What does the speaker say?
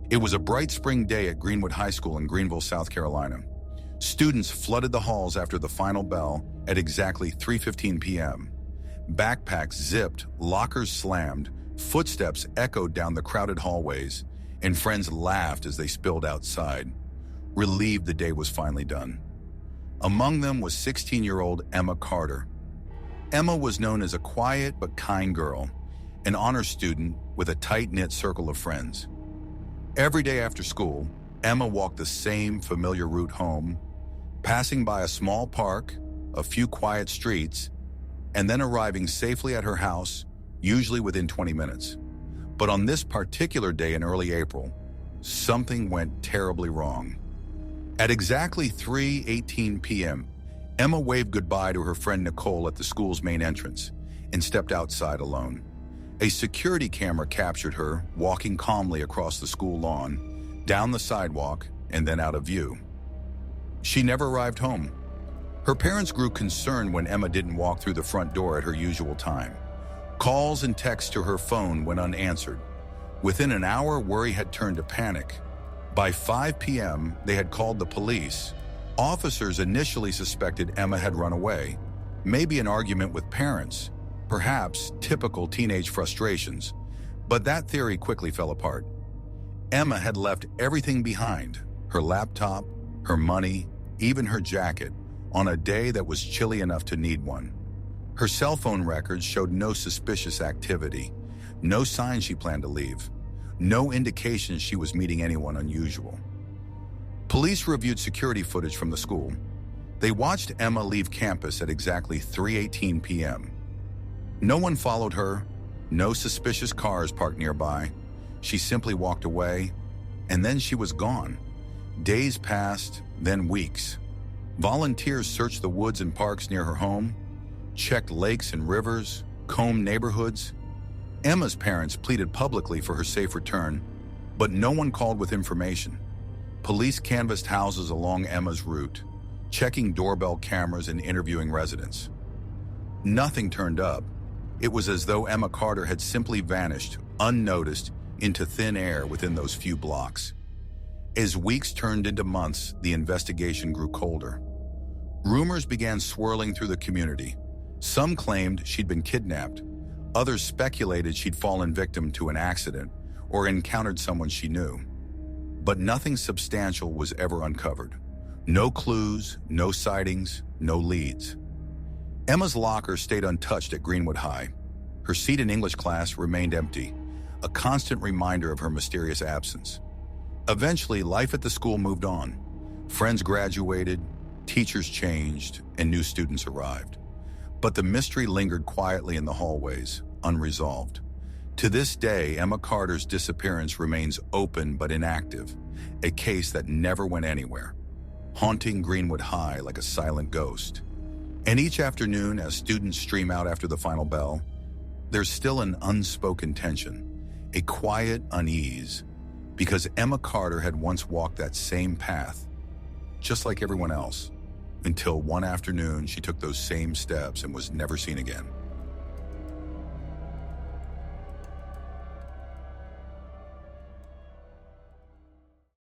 It was a bright spring day at Greenwood High School in Greenville, South Carolina. Students flooded the halls after the final bell at exactly 3:15 p.m. Backpacks zipped, lockers slammed, footsteps echoed down the crowded hallways, and friends laughed as they spilled outside, relieved the day was finally done. Among them was 16-year-old Emma Carter. Emma was known as a quiet but kind girl, an honor student with a tight-knit circle of friends. Every day after school, Emma walked the same familiar route home, passing by a small park, a few quiet streets, and then arriving safely at her house, usually within 20 minutes. But on this particular day in early April, something went terribly wrong. At exactly 3:18 p.m., Emma waved goodbye to her friend Nicole at the school's main entrance and stepped outside alone. A security camera captured her walking calmly across the school lawn, down the sidewalk, and then out of view. She never arrived home. Her parents grew concerned when Emma didn't walk through the front door at her usual time. Calls and texts to her phone went unanswered. Within an hour, worry had turned to panic. By 5 p.m., they had called the police. Officers initially suspected Emma had run away, maybe an argument with parents, perhaps typical teenage frustrations, but that theory quickly fell apart. Emma had left everything behind, her laptop, her money, even her jacket, on a day that was chilly enough to need one. Her cell phone records showed no suspicious activity, no sign she planned to leave, no indication she was meeting anyone unusual. Police reviewed security footage from the school. They watched Emma leave campus at exactly 3:18 p.m. No one followed her, no suspicious cars parked nearby. She simply walked away, and then she was gone. Days passed, then weeks. Volunteers searched the woods and parks near her home, checked lakes and rivers, combed neighborhoods. Emma's parents pleaded publicly for her safe return, but no one called with information. Police canvassed houses along Emma's route, checking doorbell cameras and interviewing residents. Nothing turned up. It was as though Emma Carter had simply vanished, unnoticed, into thin air within those few blocks. As weeks turned into months, the investigation grew colder. Rumors began swirling through the community. Some claimed she'd been kidnapped. Others speculated she'd fallen victim to an accident or encountered someone she knew. But nothing substantial was ever uncovered. No clues, no sightings, no leads. Emma's locker stayed untouched at Greenwood High. Her seat in English class remained empty, a constant reminder of her mysterious absence. Eventually, life at the school moved on. Friends graduated, teachers changed, and new students arrived. But the mystery lingered quietly in the hallways, unresolved. To this day, Emma Carter's disappearance remains open but inactive, a case that never went anywhere, haunting Greenwood High like a silent ghost. And each afternoon, as students stream out after the final bell, there's still an unspoken tension, a quiet unease, because Emma Carter had once walked that same path, just like everyone else, until one afternoon she took those same steps and was never seen again.